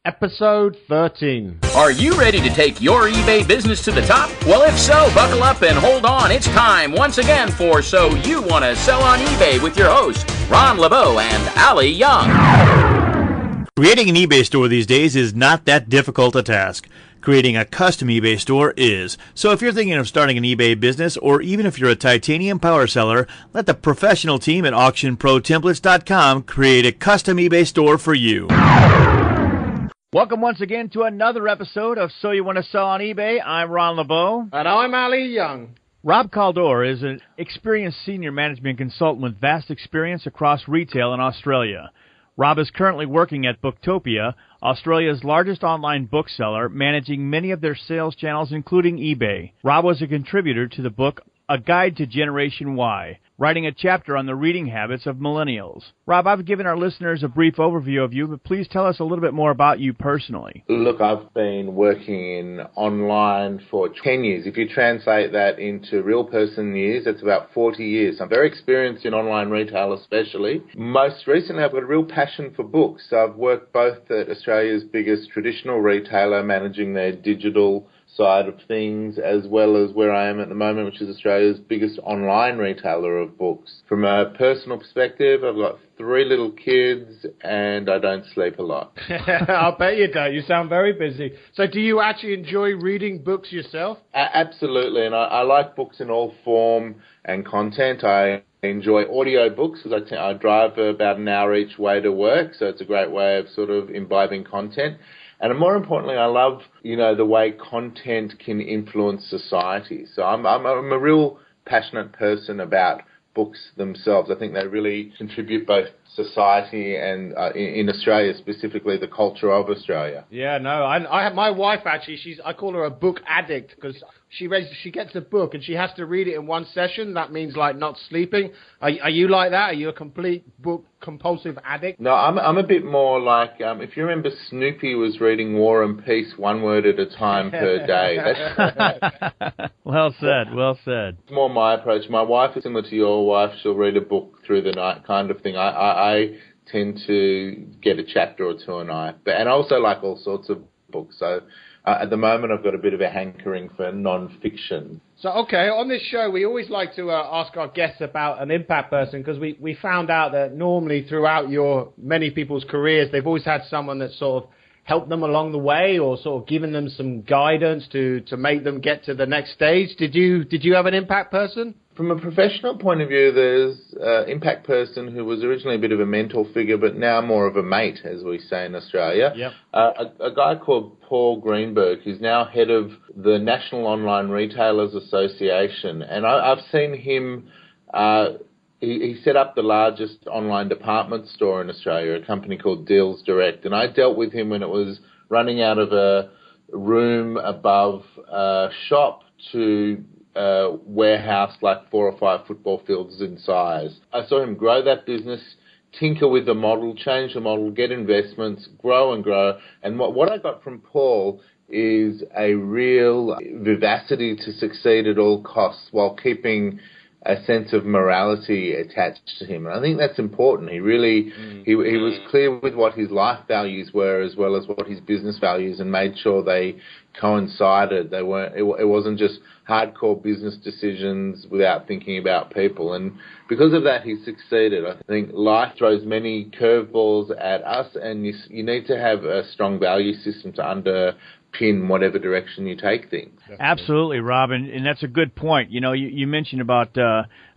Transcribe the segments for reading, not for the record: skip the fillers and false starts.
Episode 13. Are you ready to take your eBay business to the top? Well, if so, buckle up and hold on. It's time once again for So You Want to Sell on eBay with your hosts, Ron LeBeau and Ali Young. Creating an eBay store these days is not that difficult a task. Creating a custom eBay store is. So if you're thinking of starting an eBay business, or even if you're a titanium power seller, let the professional team at AuctionProTemplates.com create a custom eBay store for you. Welcome once again to another episode of So You Want to Sell on eBay. I'm Ron LeBeau. And I'm Ali Young. Rob Kaldor is an experienced senior management consultant with vast experience across retail in Australia. Rob is currently working at Booktopia, Australia's largest online bookseller, managing many of their sales channels, including eBay. Rob was a contributor to the book A Guide to Generation Y, writing a chapter on the reading habits of millennials. Rob, I've given our listeners a brief overview of you, but please tell us a little bit more about you personally. Look, I've been working in online for 10 years. If you translate that into real person years, that's about 40 years. I'm very experienced in online retail especially. Most recently, I've got a real passion for books. So I've worked both at Australia's biggest traditional retailer, managing their digital side of things, as well as where I am at the moment, which is Australia's biggest online retailer of books. From a personal perspective, I've got 3 little kids and I don't sleep a lot. I'll bet you don't. You sound very busy. So do you actually enjoy reading books yourself? Absolutely, and I like books in all form and content. I enjoy audio books because I drive about an hour each way to work, so it's a great way of sort of imbibing content. And more importantly, I love, the way content can influence society. So I'm a real passionate person about books themselves. I think they really contribute both society and in Australia, specifically the culture of Australia. Yeah, no, I have my wife actually. I call her a book addict because she gets a book and she has to read it in one session. That means like not sleeping. Are you like that? Are you a complete book compulsive addict? No, I'm a bit more like if you remember, Snoopy was reading War and Peace one word at a time per day. Well said. Well said. It's more my approach. My wife is similar to your wife. She'll read a book through the night, kind of thing. I tend to get a chapter or two a night, and I also like all sorts of books. So at the moment, I've got a bit of a hankering for non-fiction. So, okay, on this show, we always like to ask our guests about an impact person because we found out that normally throughout many people's careers, they've always had someone that sort of helped them along the way or sort of given them some guidance to make them get to the next stage. Did you have an impact person? From a professional point of view, there's an impact person who was originally a bit of a mentor figure, but now more of a mate, as we say in Australia. Yep. A guy called Paul Greenberg, who's now head of the National Online Retailers Association. And I've seen him, he set up the largest online department store in Australia, a company called Deals Direct. And I dealt with him when it was running out of a room above a shop to warehouse like 4 or 5 football fields in size. I saw him grow that business, tinker with the model, change the model, get investments, grow and grow. And what I got from Paul is a real vivacity to succeed at all costs while keeping a sense of morality attached to him. And I think that's important. He really, he was clear with what his life values were as well as what his business values, and made sure they coincided. They weren't, it wasn't just hardcore business decisions without thinking about people. And because of that, he succeeded. I think life throws many curveballs at us, and you need to have a strong value system to underpin whatever direction you take things. Absolutely, Rob, and that's a good point. You mentioned about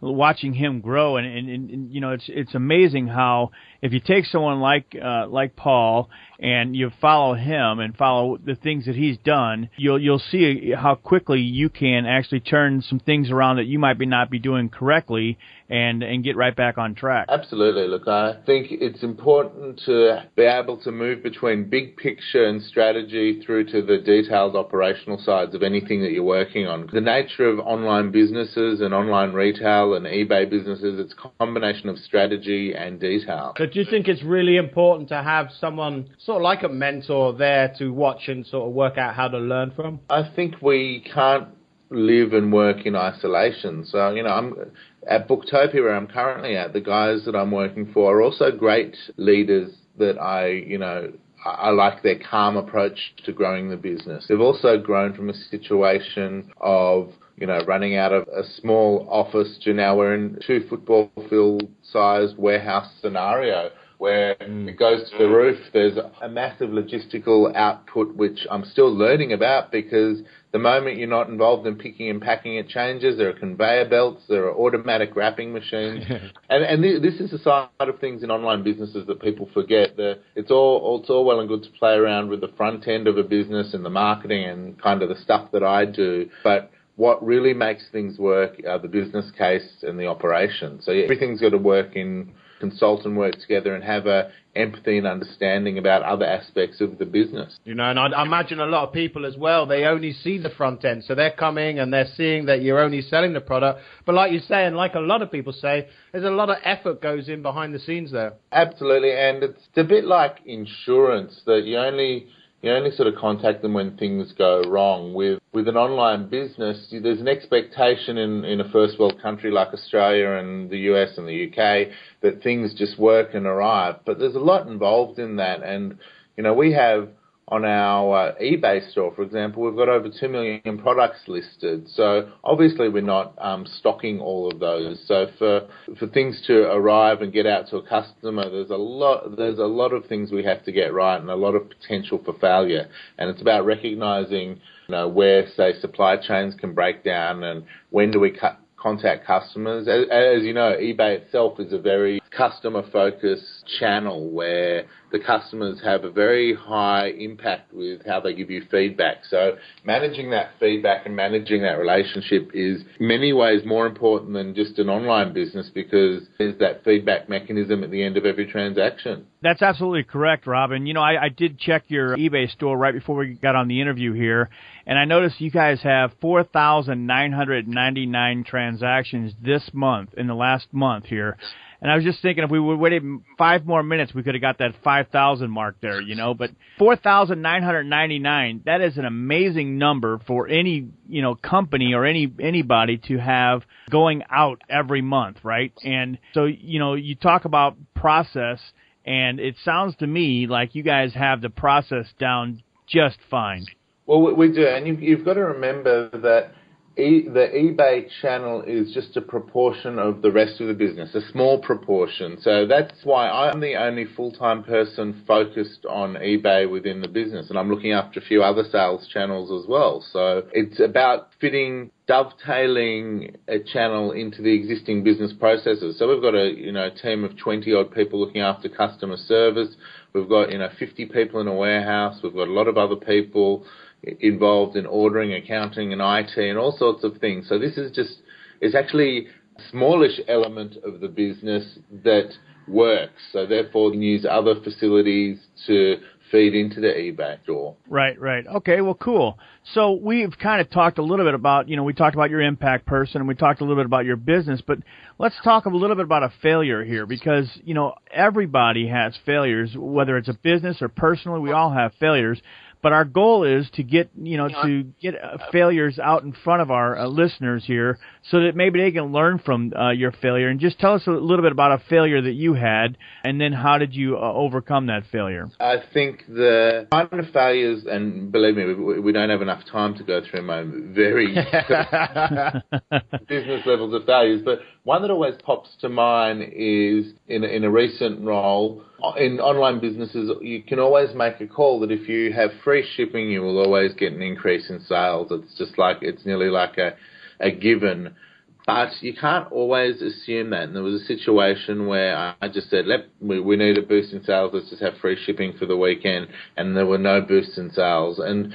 watching him grow, and it's amazing how if you take someone like Paul and you follow him and follow the things that he's done, you'll see how quickly you can actually turn some things around that you might not be doing correctly and get right back on track. Absolutely. Look, I think it's important to be able to move between big picture and strategy through to the detailed operational sides of anything that you're working on. The nature of online businesses and online retail and eBay businesses, it's a combination of strategy and detail. So do you think it's really important to have someone sort of like a mentor there to watch and sort of work out how to learn from? I think we can't live and work in isolation. So, I'm at Booktopia, where I'm currently at, the guys that I'm working for are also great leaders that I like their calm approach to growing the business. They've also grown from a situation of, running out of a small office to now we're in 2 football field-sized warehouse scenario where it goes to the roof. There's a massive logistical output, which I'm still learning about, because the moment you're not involved in picking and packing, it changes. There are conveyor belts, there are automatic wrapping machines. and this is the side of things in online businesses that people forget. It's all well and good to play around with the front end of a business and the marketing and kind of the stuff that I do, but what really makes things work are the business case and the operation. So everything's got to work in consult and work together and have a empathy and understanding about other aspects of the business. And I imagine a lot of people as well, they only see the front end. So they're coming and they're seeing that you're only selling the product. But like you say, and like a lot of people say, there's a lot of effort goes in behind the scenes there. Absolutely. And it's a bit like insurance, that you only sort of contact them when things go wrong. With an online business, there's an expectation in a first world country like Australia and the US and the UK that things just work and arrive. But there's a lot involved in that. And, we have on our eBay store, for example, we've got over 2 million products listed. So obviously we're not stocking all of those. So for things to arrive and get out to a customer, there's a lot of things we have to get right and a lot of potential for failure. And it's about recognizing, where, say, supply chains can break down and when do we contact customers. As you know, eBay itself is a very customer-focused channel where the customers have a very high impact with how they give you feedback. So managing that feedback and managing that relationship is in many ways more important than just an online business, because there's that feedback mechanism at the end of every transaction. That's absolutely correct, Robin. I did check your eBay store right before we got on the interview here, and I noticed you guys have 4,999 transactions this month, in the last month here. And I was just thinking if we would wait 5 more minutes, we could have got that 5,000 mark there, But 4,999, that is an amazing number for any, company or anybody to have going out every month, right? And so, you talk about process, and it sounds to me like you guys have the process down just fine. Well, we do, and you've got to remember that the eBay channel is just a proportion of the rest of the business, a small proportion. So that's why I'm the only full-time person focused on eBay within the business, and I'm looking after a few other sales channels as well. So it's about dovetailing a channel into the existing business processes. So we've got a team of 20-odd people looking after customer service. We've got 50 people in a warehouse. We've got a lot of other people involved in ordering, accounting and IT and all sorts of things. So this is it's actually a smallish element of the business that works. So therefore you can use other facilities to feed into the eBay store. Right. Okay, well, cool. So we've kind of talked a little bit about, we talked about your impact person and we talked a little bit about your business, but let's talk a little bit about a failure here because, everybody has failures, whether it's a business or personally, we all have failures. But our goal is to get, failures out in front of our listeners here so that maybe they can learn from your failure. And just tell us a little bit about a failure that you had, and then how did you overcome that failure? I think the kind of failures, and believe me, we don't have enough time to go through my very business levels of failures, but one that always pops to mind is in a recent role. In online businesses, you can always make a call that if you have free shipping, you will always get an increase in sales. It's nearly like a given. But you can't always assume that. And there was a situation where I just said, we need a boost in sales, let's just have free shipping for the weekend. And there were no boosts in sales. And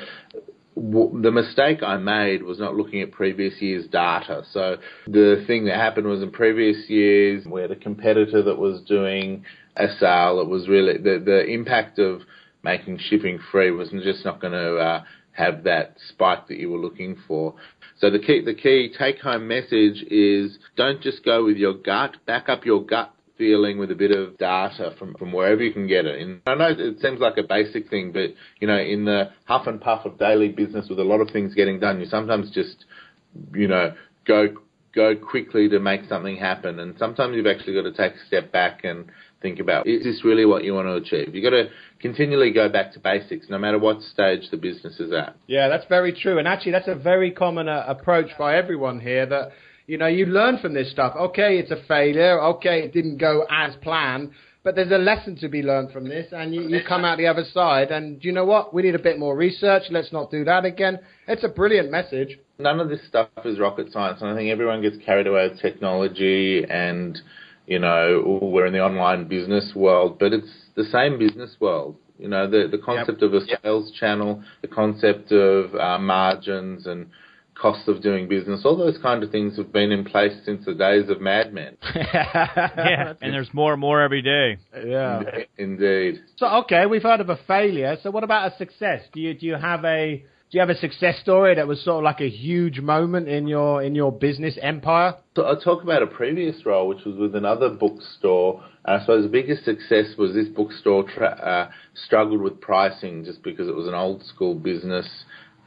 the mistake I made was not looking at previous year's data. So the thing that happened was in previous years, we had a competitor that was doing a sale. It was really the impact of making shipping free was just not going to have that spike that you were looking for. So the key take-home message is don't just go with your gut. Back up your gut feeling with a bit of data from wherever you can get it. And I know it seems like a basic thing, but in the huff and puff of daily business with a lot of things getting done, you sometimes just go quickly to make something happen, and sometimes you've actually got to take a step back and think about, is this really what you want to achieve? You've got to continually go back to basics, no matter what stage the business is at. Yeah, that's very true. And actually, that's a very common approach by everyone here, that, you know, you learn from this stuff. Okay, it's a failure. Okay, it didn't go as planned. But there's a lesson to be learned from this, and you come out the other side, and you know what? We need a bit more research. Let's not do that again. It's a brilliant message. None of this stuff is rocket science, and I think everyone gets carried away with technology and, you know, we're in the online business world, but it's the same business world. You know, the concept of a sales channel, the concept of margins and costs of doing business, all those kind of things have been in place since the days of Mad Men. Yeah, and there's more and more every day. Yeah, indeed. So, okay, we've heard of a failure. So what about a success? Do you have a success story that was sort of like a huge moment in your business empire? So I'll talk about a previous role, which was with another bookstore. I suppose the biggest success was this bookstore struggled with pricing just because it was an old school business,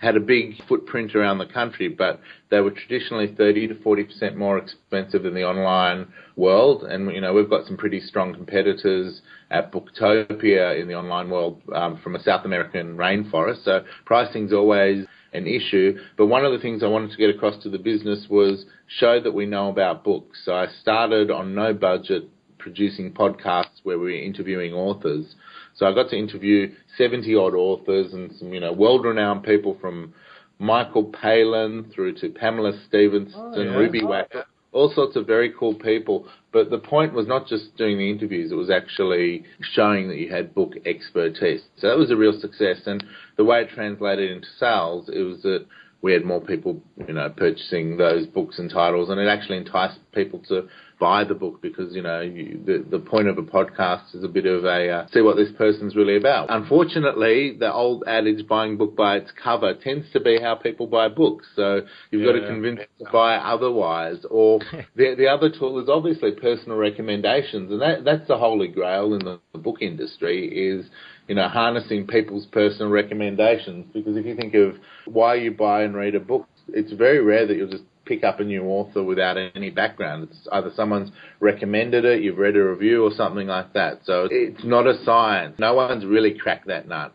had a big footprint around the country, but they were traditionally 30 to 40% more expensive than the online world. And, you know, we've got some pretty strong competitors at Booktopia in the online world from a South American rainforest. So pricing's always an issue. But one of the things I wanted to get across to the business was show that we know about books. So I started on no budget producing podcasts where we were interviewing authors. So I got to interview 70-odd authors and some, you know, world-renowned people from Michael Palin through to Pamela Stevenson, Ruby Wacker, all sorts of very cool people. But the point was not just doing the interviews, it was actually showing that you had book expertise. So that was a real success. And the way it translated into sales, it was that we had more people, you know, purchasing those books and titles, and it actually enticed people to buy the book because, you know, the point of a podcast is a bit of a see what this person's really about. Unfortunately, the old adage, buying book by its cover, tends to be how people buy books. So you've got to convince them to buy otherwise. Or the other tool is obviously personal recommendations, and that's the holy grail in the book industry is, you know, harnessing people's personal recommendations. Because if you think of why you buy and read a book, it's very rare that you'll just pick up a new author without any background. It's either someone's recommended it, you've read a review or something like that. So it's not a science. No one's really cracked that nut.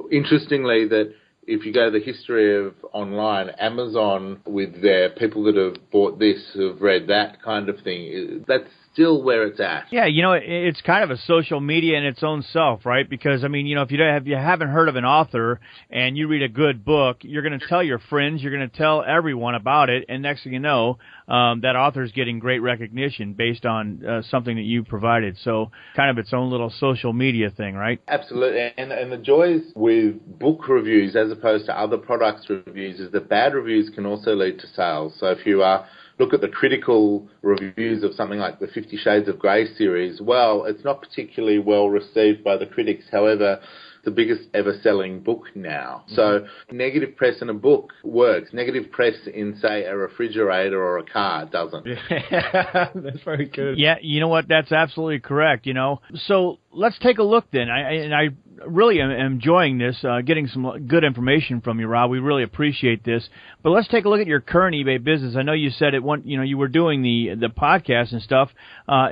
Interestingly, that if you go to the history of online, Amazon with their people that have bought this, who've read that kind of thing, that's still where it's at. Yeah, you know, it's kind of a social media in its own self, right? Because, I mean, you know, if you haven't heard of an author and you read a good book, you're going to tell your friends, you're going to tell everyone about it, and next thing you know, that author's getting great recognition based on something that you provided. So kind of its own little social media thing, right? Absolutely. And the joys with book reviews as opposed to other products reviews is that bad reviews can also lead to sales. So if you look at the critical reviews of something like the 50 Shades of Grey series, well, it's not particularly well received by the critics. However, the biggest ever selling book now. So negative press in a book works. Negative press in, say, a refrigerator or a car doesn't. Yeah, that's very good. Yeah, you know what? That's absolutely correct, you know. So let's take a look then. I really am enjoying this, getting some good information from you, Rob. We really appreciate this. But let's take a look at your current eBay business. I know you said you were doing the podcast and stuff.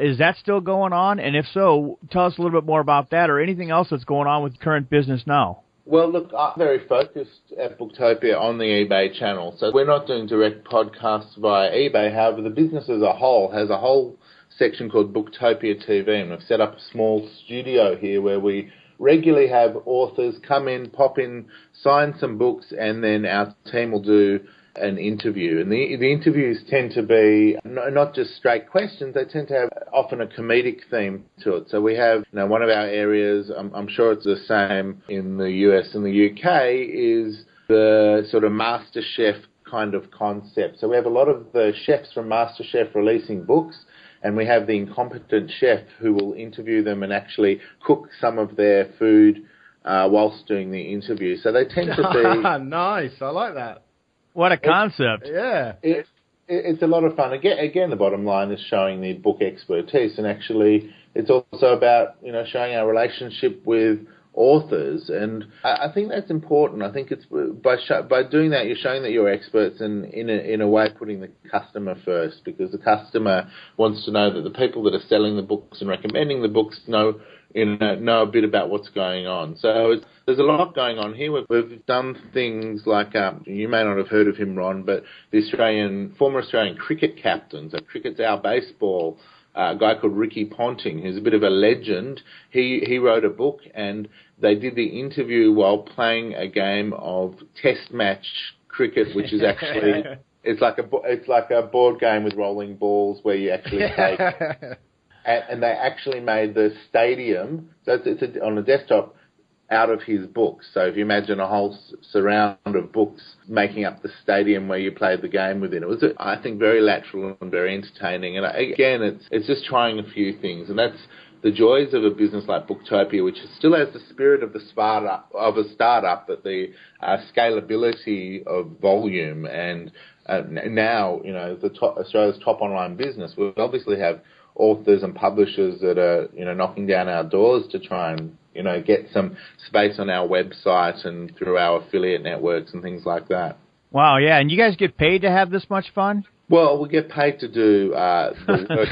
Is that still going on? And if so, tell us a little bit more about that or anything else that's going on with current business now. Well, look, I'm very focused at Booktopia on the eBay channel. So we're not doing direct podcasts via eBay. However, the business as a whole has a whole section called Booktopia TV, and we've set up a small studio here where we regularly have authors come in, pop in, sign some books, and then our team will do an interview. And the interviews tend to be not just straight questions, they tend to have often a comedic theme to it. So we have, you know, one of our areas, I'm sure it's the same in the US and the UK, is the sort of MasterChef kind of concept. So we have a lot of the chefs from MasterChef releasing books, and we have the incompetent chef who will interview them and actually cook some of their food whilst doing the interview. So they tend to be... Nice, I like that. What a concept. Yeah. It's a lot of fun. Again, the bottom line is showing the book expertise, and actually it's also about, you know, showing our relationship with authors, and I think that's important. I think it's by doing that, you're showing that you're experts, and in a way putting the customer first, because the customer wants to know that the people that are selling the books and recommending the books know a bit about what's going on. So there's a lot going on here. We've done things like, you may not have heard of him, Ron, but the former Australian cricket captain, so Cricket's Our Baseball, a guy called Ricky Ponting, who's a bit of a legend. He wrote a book, and they did the interview while playing a game of test match cricket, which is actually it's like a board game with rolling balls where you actually play. And they actually made the stadium, so it's on a desktop, out of his books. So if you imagine a whole surround of books making up the stadium where you played the game within, it was, I think, very lateral and very entertaining. And again, it's just trying a few things, and that's the joys of a business like Booktopia, which still has the spirit of a startup, but the scalability of volume. And now, Australia's top online business, we obviously have authors and publishers that are, knocking down our doors to try and, get some space on our website and through our affiliate networks and things like that. Wow, yeah. And you guys get paid to have this much fun? Well, we get paid to do the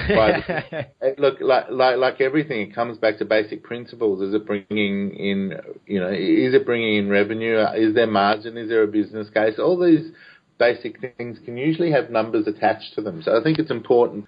work. Look, like everything, it comes back to basic principles. Is it bringing in revenue? Is there margin? Is there a business case? All these basic things can usually have numbers attached to them. So I think it's important,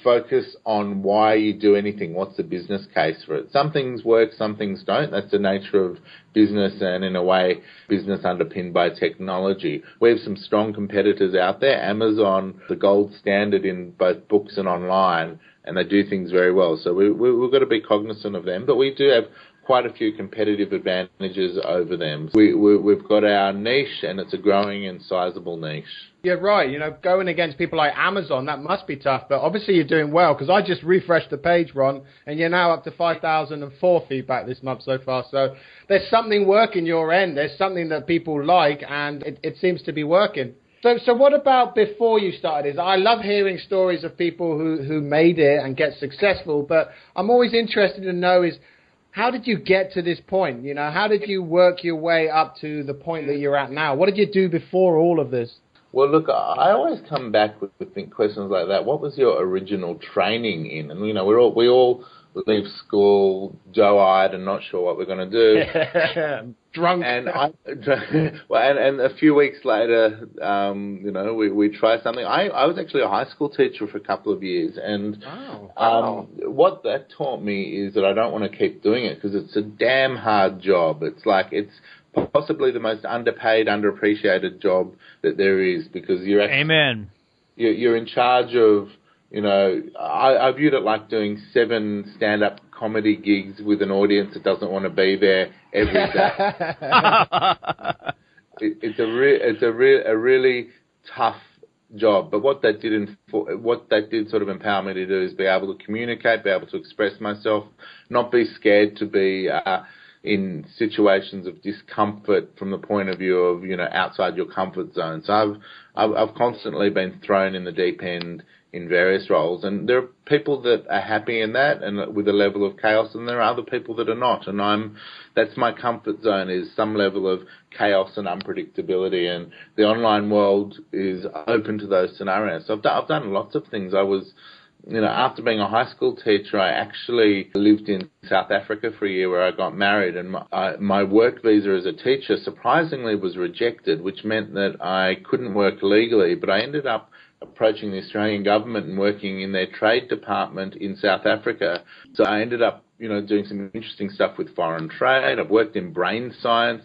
focus on why you do anything. What's the business case for it? Some things work, some things don't. That's the nature of business, and in a way, business underpinned by technology. We have some strong competitors out there. Amazon, the gold standard in both books and online, and they do things very well. So we've got to be cognizant of them. But we do have quite a few competitive advantages over them. We've got our niche, and it's a growing and sizable niche. Yeah, right. Going against people like Amazon, that must be tough. But obviously you're doing well, because I just refreshed the page, Ron, and you're now up to 5,004 feedback this month so far. So there's something working your end. There's something that people like, and it seems to be working. So what about before you started this? I love hearing stories of people who made it and get successful, but I'm always interested to know is, how did you get to this point? How did you work your way up to the point that you're at now? What did you do before all of this? Well, look, I always come back with questions like that. What was your original training in? And, we all leave school doe-eyed and not sure what we're going to do. Drunk. And and a few weeks later, we try something. I was actually a high school teacher for a couple of years, and what that taught me is that I don't want to keep doing it, because it's a damn hard job. It's possibly the most underpaid, underappreciated job that there is, because you're actually, Amen. You're in charge of. I viewed it like doing 7 stand-up comedy gigs with an audience that doesn't want to be there every day. It's a really tough job. But what that did sort of empower me to do is be able to communicate, be able to express myself, not be scared to be in situations of discomfort from the point of view of outside your comfort zone. So I've constantly been thrown in the deep end in various roles, and there are people that are happy in that and with a level of chaos, and there are other people that are not, and that's my comfort zone, is some level of chaos and unpredictability, and the online world is open to those scenarios. So I've done lots of things. I was, after being a high school teacher, I actually lived in South Africa for a year where I got married, and my work visa as a teacher surprisingly was rejected, which meant that I couldn't work legally, but I ended up approaching the Australian government and working in their trade department in South Africa. So I ended up, doing some interesting stuff with foreign trade. I've worked in brain science.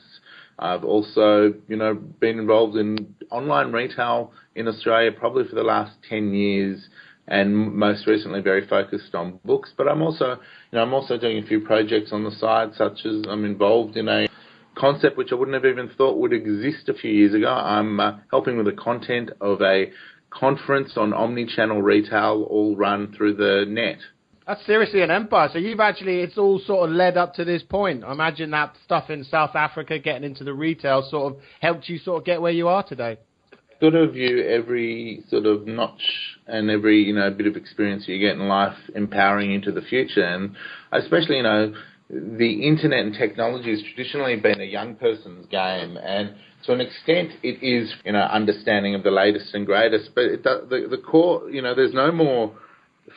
I've also, been involved in online retail in Australia probably for the last 10 years, and most recently very focused on books. But I'm also doing a few projects on the side, such as I'm involved in a concept which I wouldn't have even thought would exist a few years ago. I'm helping with the content of a conference on omni-channel retail, all run through the net. That's seriously an empire. So it's all sort of led up to this point. I imagine that stuff in South Africa, getting into the retail, sort of helped you sort of get where you are today. Got to view every sort of notch and every bit of experience you get in life empowering you into the future, and especially the internet and technology has traditionally been a young person's game, and to an extent it is, understanding of the latest and greatest, but the core, there's no more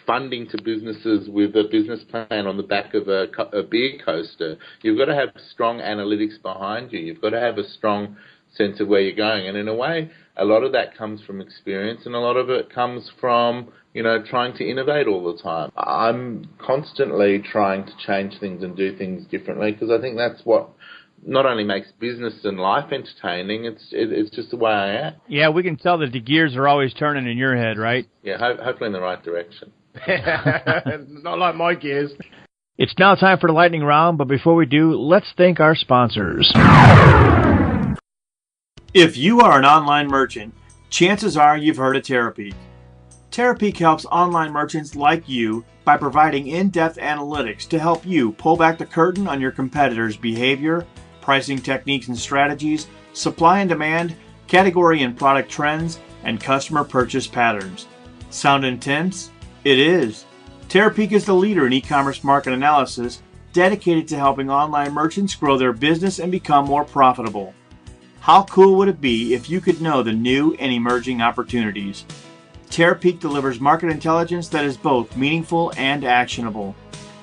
funding to businesses with a business plan on the back of a beer coaster. You've got to have strong analytics behind you. You've got to have a strong sense of where you're going. And in a way, a lot of that comes from experience, and a lot of it comes from, trying to innovate all the time. I'm constantly trying to change things and do things differently, because I think that's what not only makes business and life entertaining, it's just the way I am. Yeah, we can tell that the gears are always turning in your head, right? Yeah, hopefully in the right direction. Not like my gears. It's now time for the lightning round, but before we do, let's thank our sponsors. If you are an online merchant, chances are you've heard of Terapeak. Terapeak helps online merchants like you by providing in-depth analytics to help you pull back the curtain on your competitors' behavior, pricing techniques and strategies, supply and demand, category and product trends, and customer purchase patterns. Sound intense? It is. Terapeak is the leader in e-commerce market analysis, dedicated to helping online merchants grow their business and become more profitable. How cool would it be if you could know the new and emerging opportunities? Terapeak delivers market intelligence that is both meaningful and actionable.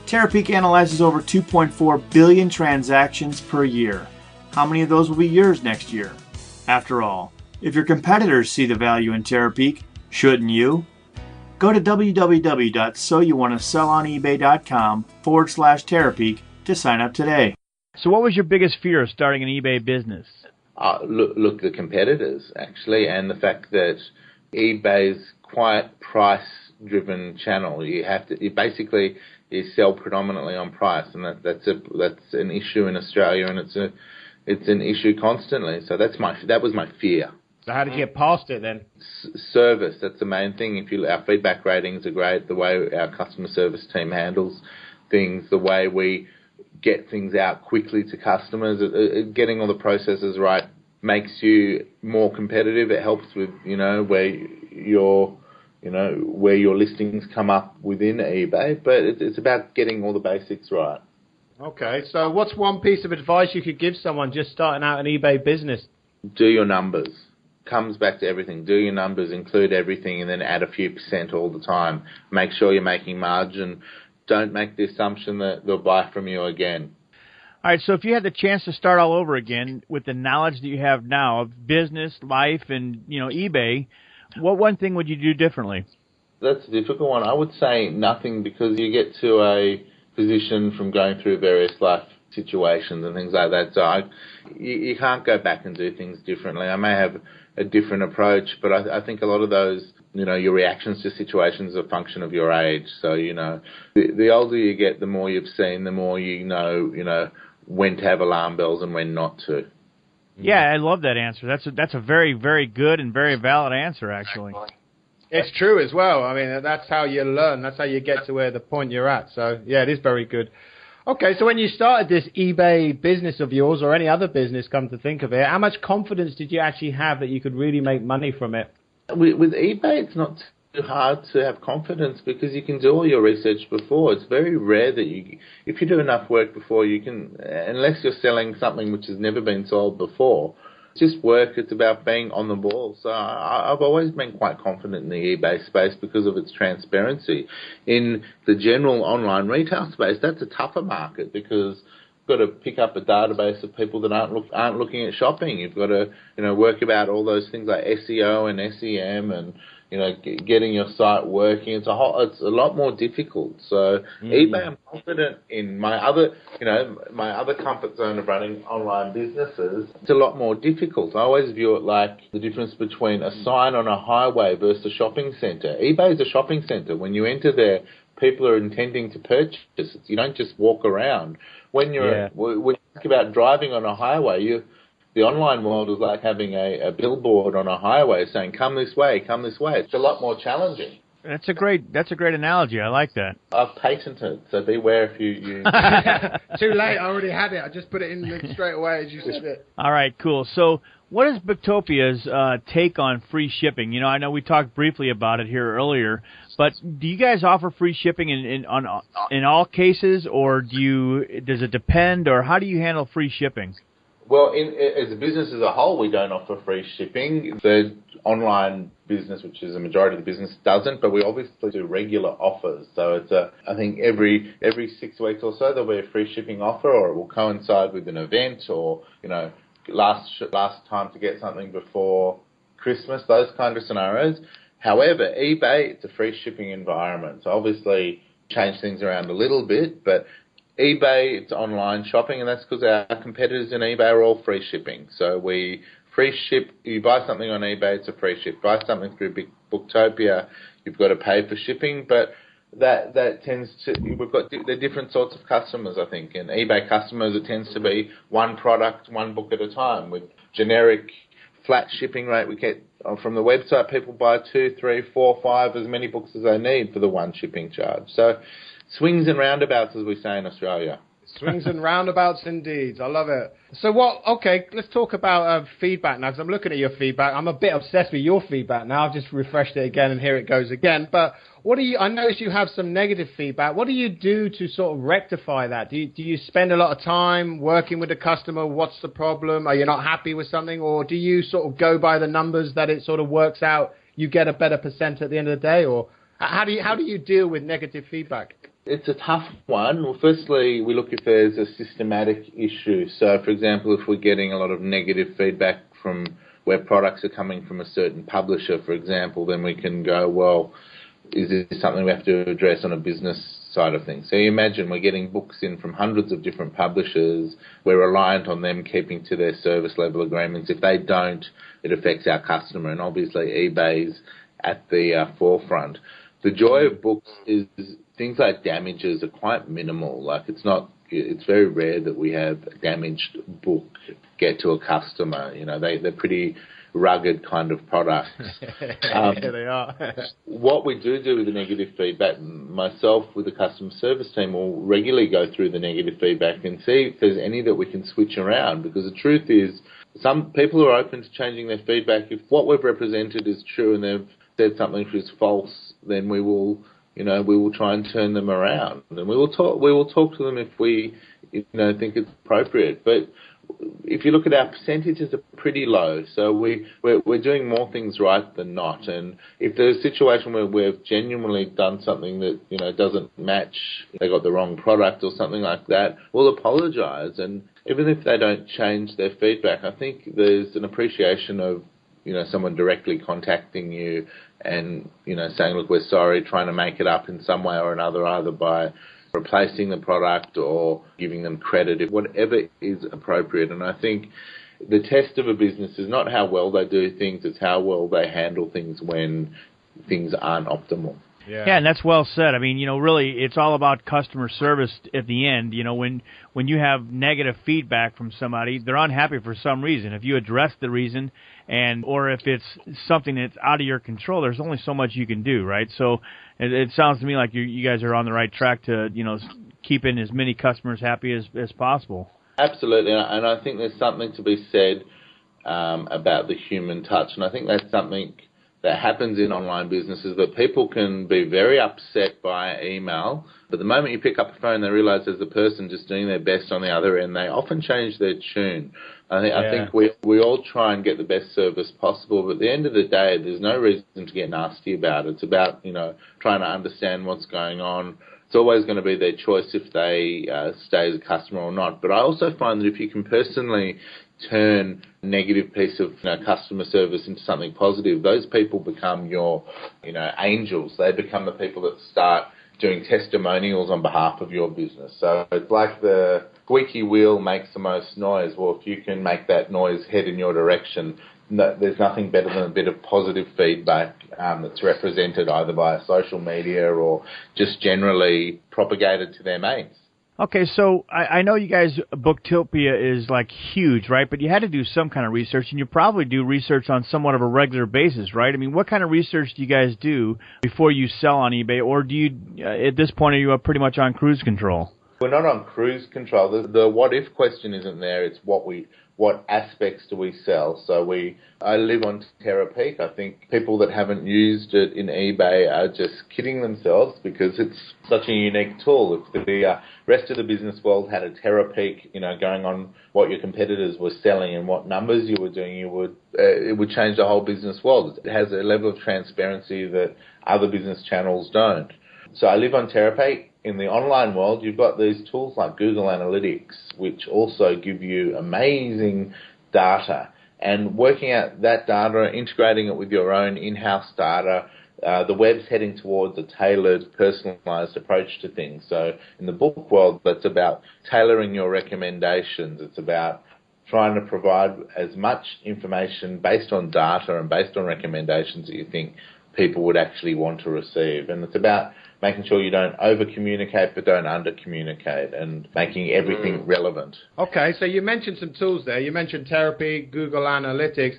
Terapeak analyzes over 2.4 billion transactions per year. How many of those will be yours next year? After all, if your competitors see the value in Terapeak, shouldn't you? Go to www.soyouwannasellonebay.com/Terapeak to sign up today. So what was your biggest fear of starting an eBay business? Look, the competitors, actually, and the fact that eBay's quite price-driven channel. You basically sell predominantly on price, and that's an issue in Australia, and it's an issue constantly. So that was my fear. So how did you get past it then? Service, that's the main thing. Our feedback ratings are great, the way our customer service team handles things, the way we get things out quickly to customers, getting all the processes right makes you more competitive. It helps with, where your listings come up within eBay, but it's about getting all the basics right. Okay, so what's one piece of advice you could give someone just starting out an eBay business? Do your numbers. Comes back to everything. Do your numbers, include everything, and then add a few percent all the time. Make sure you're making margin. Don't make the assumption that they'll buy from you again. All right, so if you had the chance to start all over again with the knowledge that you have now of business, life, and eBay, what one thing would you do differently? That's a difficult one. I would say nothing, because you get to a position from going through various life situations and things like that. So you can't go back and do things differently. I may have a different approach, but I think a lot of those, your reactions to situations are a function of your age. So, the older you get, the more you've seen, the more you know, when to have alarm bells and when not to. Yeah, I love that answer. That's a very, very good and very valid answer, actually. It's true as well. I mean, that's how you learn. That's how you get to where the point you're at. So, yeah, it is very good. Okay, so when you started this eBay business of yours, or any other business, come to think of it, how much confidence did you actually have that you could really make money from it? With eBay, it's not too hard to have confidence, because you can do all your research before. It's very rare that if you do enough work before, you can, unless you're selling something which has never been sold before, it's just work. It's about being on the ball. So I've always been quite confident in the eBay space because of its transparency. In the general online retail space, that's a tougher market, because you've got to pick up a database of people that aren't looking at shopping. You've got to work about all those things like SEO and SEM and getting your site working. It's a lot more difficult. So eBay, I'm confident in. My other comfort zone of running online businesses, it's a lot more difficult. I always view it like the difference between a sign on a highway versus a shopping centre. eBay is a shopping centre. When you enter there, people are intending to purchase it. You don't just walk around. When you think about driving on a highway, the online world is like having a billboard on a highway saying, come this way, come this way. It's a lot more challenging. That's a great analogy. I like that. I've patented, so beware if you... Too late, I already had it. I just put it in straight away as you said it. All right, cool. So What is Booktopia's take on free shipping? I know we talked briefly about it here earlier, but do you guys offer free shipping in all cases, or does it depend, or how do you handle free shipping? Well, as a business as a whole, we don't offer free shipping. The online business, which is a majority of the business, doesn't, but we obviously do regular offers. So it's I think every 6 weeks or so there'll be a free shipping offer, or it will coincide with an event, or last time to get something before Christmas, those kind of scenarios. However, eBay, it's a free shipping environment. So obviously change things around a little bit, but eBay, it's online shopping, and that's because our competitors in eBay are all free shipping. So we free ship. You buy something on eBay, it's a free ship. Buy something through Booktopia, you've got to pay for shipping, but that tends to, we've got the different sorts of customers, I think. In eBay customers, it tends to be one product, one book at a time. With generic flat shipping rate, we get from the website, people buy 2, 3, 4, 5, as many books as they need for the one shipping charge. So swings and roundabouts, as we say in Australia. Swings and roundabouts indeed. I love it. So okay, let's talk about feedback now, because I'm looking at your feedback. I'm a bit obsessed with your feedback now. I've just refreshed it again, and here it goes again. But I noticed you have some negative feedback. What do you do to sort of rectify that? Do you spend a lot of time working with the customer? What's the problem? Are you not happy with something? Or do you sort of go by the numbers that it sort of works out, you get a better percent at the end of the day? Or how do you deal with negative feedback? It's a tough one. Well, firstly, we look if there's a systematic issue. So, for example, if we're getting a lot of negative feedback from where products are coming from a certain publisher, for example, then we can go, well, is this something we have to address on a business side of things? So you imagine we're getting books in from hundreds of different publishers. We're reliant on them keeping to their service level agreements. If they don't, it affects our customer, and obviously eBay's at the forefront. The joy of books is things like damages are quite minimal. Like it's very rare that we have a damaged book get to a customer. They're pretty rugged kind of products. Yeah, they are. What we do with the negative feedback, myself with the customer service team will regularly go through the negative feedback and see if there's any that we can switch around, because the truth is some people are open to changing their feedback. If what we've represented is true and they've said something which is false, then we will try and turn them around, and we will talk to them if we think it's appropriate. But if you look at our percentages, are pretty low. So we're doing more things right than not. And if there's a situation where we've genuinely done something that doesn't match, they got the wrong product or something like that, we'll apologise. And even if they don't change their feedback, I think there's an appreciation of someone directly contacting you and saying, look, we're sorry, trying to make it up in some way or another, either by replacing the product or giving them credit, whatever is appropriate. And I think the test of a business is not how well they do things, it's how well they handle things when things aren't optimal. Yeah, and that's well said. I mean, really, it's all about customer service at the end. When you have negative feedback from somebody, they're unhappy for some reason. If you address the reason, or if it's something that's out of your control, there's only so much you can do, right? So it sounds to me like you guys are on the right track to, keeping as many customers happy as possible. Absolutely, and I think there's something to be said about the human touch, and I think that's something that happens in online businesses, that people can be very upset by email, but the moment you pick up the phone, they realise there's a person just doing their best on the other end. They often change their tune. I think we all try and get the best service possible, but at the end of the day, there's no reason to get nasty about it. It's about, trying to understand what's going on. It's always going to be their choice if they stay as a customer or not. But I also find that if you can personally turn a negative piece of customer service into something positive, those people become your angels. They become the people that start doing testimonials on behalf of your business. So it's like the squeaky wheel makes the most noise. Well, if you can make that noise head in your direction, there's nothing better than a bit of positive feedback that's represented either by social media or just generally propagated to their mates. Okay, so I know you guys, Booktopia is like huge, right? But you had to do some kind of research, and you probably do research on somewhat of a regular basis, right? I mean, what kind of research do you guys do before you sell on eBay, or do you, at this point, are you pretty much on cruise control? We're not on cruise control. The what if question isn't there. It's what what aspects do we sell. So I live on Terapeak. I think people that haven't used it in eBay are just kidding themselves because it's such a unique tool. If the rest of the business world had a Terapeak, going on what your competitors were selling and what numbers you were doing, it would change the whole business world. It has a level of transparency that other business channels don't. So I live on Terapeak. In the online world, you've got these tools like Google Analytics, which also give you amazing data. And working out that data, integrating it with your own in-house data, the web's heading towards a tailored, personalised approach to things. So in the book world, that's about tailoring your recommendations. It's about trying to provide as much information based on data and based on recommendations that you think people would actually want to receive. And it's about making sure you don't over-communicate but don't under-communicate and making everything relevant. Okay, so you mentioned some tools there. You mentioned Therapy, Google Analytics.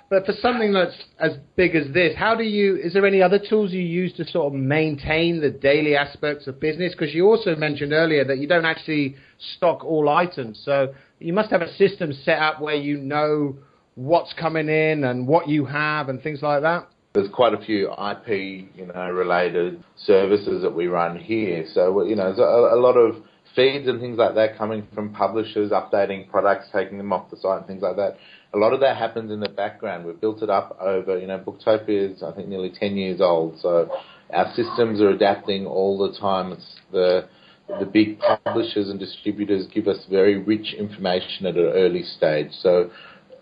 But for something that's as big as this, is there any other tools you use to sort of maintain the daily aspects of business? Because you also mentioned earlier that you don't actually stock all items. So you must have a system set up where you know what's coming in and what you have and things like that. There's quite a few IP, related services that we run here. So, there's a lot of feeds and things like that coming from publishers, updating products, taking them off the site and things like that. A lot of that happens in the background. We've built it up over, Booktopia is, I think, nearly 10 years old. So our systems are adapting all the time. It's the big publishers and distributors give us very rich information at an early stage. So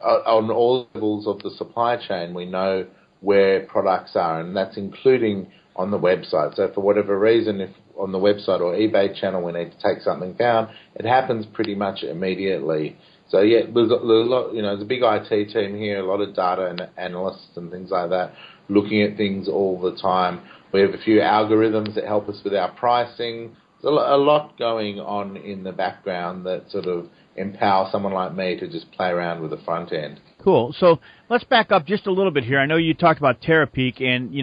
on all levels of the supply chain, we know where products are, and that's including on the website. So for whatever reason, if on the website or eBay channel we need to take something down, it happens pretty much immediately. So yeah, there's a lot, there's a big IT team here, a lot of data and analysts and things like that, looking at things all the time. We have a few algorithms that help us with our pricing. There's a lot going on in the background that sort of empower someone like me to just play around with the front end. Cool. So let's back up just a little bit here. I know you talked about Terapeak, and,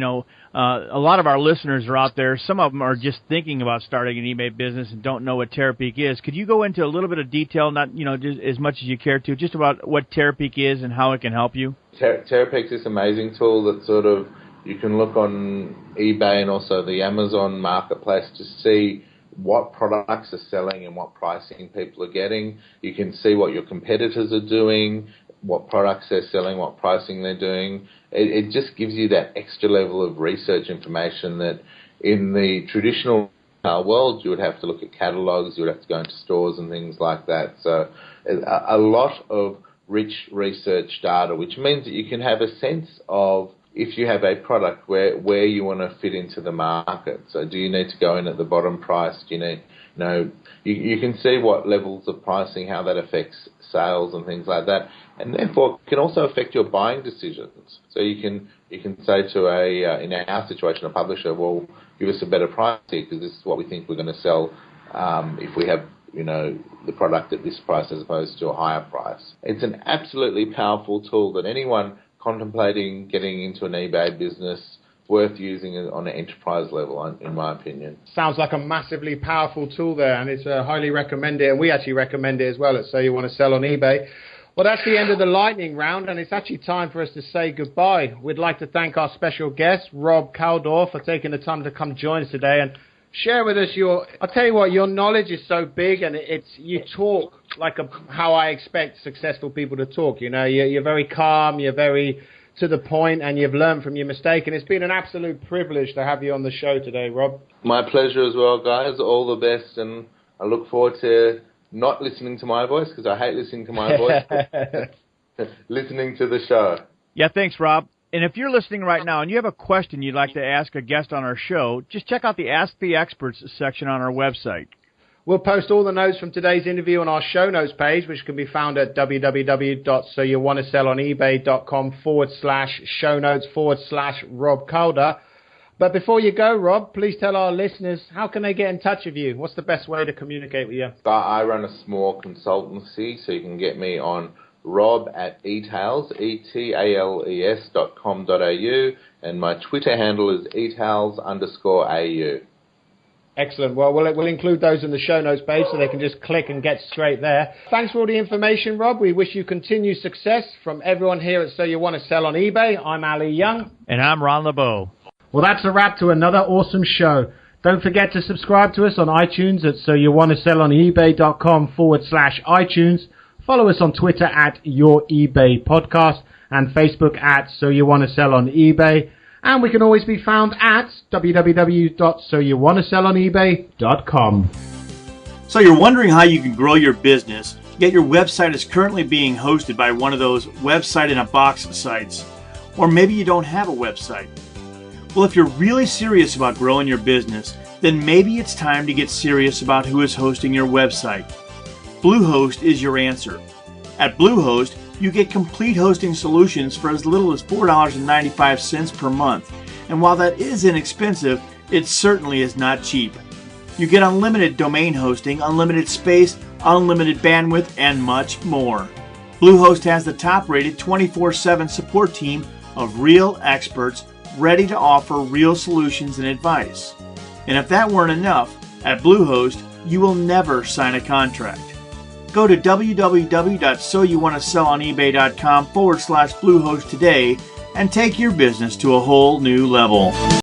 a lot of our listeners are out there. Some of them are just thinking about starting an eBay business and don't know what Terapeak is. Could you go into a little bit of detail, not, just as much as you care to, just about what Terapeak is and how it can help you? Terapeak's this amazing tool that sort of, you can look on eBay and also the Amazon marketplace to see what products are selling and what pricing people are getting. You can see what your competitors are doing, what products they're selling, what pricing they're doing. It just gives you that extra level of research information that in the traditional world you would have to look at catalogs, you would have to go into stores and things like that. So a lot of rich research data, which means that you can have a sense of if you have a product where you want to fit into the market. So do you need to go in at the bottom price? Do you need, you can see what levels of pricing, how that affects sales and things like that. And therefore it can also affect your buying decisions. So you can say to in our situation, a publisher, well, give us a better price here because this is what we think we're going to sell if we have the product at this price as opposed to a higher price. It's an absolutely powerful tool that anyone contemplating getting into an eBay business worth using it on an enterprise level, in my opinion. Sounds like a massively powerful tool there, and it's highly recommended, and we actually recommend it as well at So You Want to Sell on eBay. Well, that's the end of the lightning round, and it's actually time for us to say goodbye. We'd like to thank our special guest, Rob Kaldor, for taking the time to come join us today and share with us I'll tell you what, your knowledge is so big, and you talk like how I expect successful people to talk. You're very calm, you're very to the point, and you've learned from your mistake, and it's been an absolute privilege to have you on the show today, Rob. My pleasure as well, guys. All the best, and I look forward to not listening to my voice, because I hate listening to my voice, but listening to the show. Yeah, thanks, Rob. And if you're listening right now and you have a question you'd like to ask a guest on our show, just check out the Ask the Experts section on our website. We'll post all the notes from today's interview on our show notes page, which can be found at www.soyouwantasellonebay.com/show notes/Rob Calder. But before you go, Rob, please tell our listeners, how can they get in touch with you? What's the best way to communicate with you? I run a small consultancy, so you can get me on rob@etales, etales.com.au, and my Twitter handle is etales_au. Excellent. Well, we'll include those in the show notes page so they can just click and get straight there. Thanks for all the information, Rob. We wish you continued success from everyone here at So You Want to Sell on eBay. I'm Ali Young. And I'm Ron LeBeau. Well, that's a wrap to another awesome show. Don't forget to subscribe to us on iTunes at soyouwantasellonebay.com/iTunes. Follow us on Twitter at Your eBay Podcast and Facebook at So You Want to Sell on eBay. And we can always be found at www.soyouwantasellonebay.com. So you're wondering how you can grow your business, yet your website is currently being hosted by one of those website-in-a-box sites. Or maybe you don't have a website. Well, if you're really serious about growing your business, then maybe it's time to get serious about who is hosting your website. Bluehost is your answer. At Bluehost, you get complete hosting solutions for as little as $4.95 per month. And while that is inexpensive, it certainly is not cheap. You get unlimited domain hosting, unlimited space, unlimited bandwidth, and much more. Bluehost has the top-rated 24/7 support team of real experts ready to offer real solutions and advice. And if that weren't enough, at Bluehost, you will never sign a contract. Go to www.soyouwantasellonebay.com/Bluehost today and take your business to a whole new level.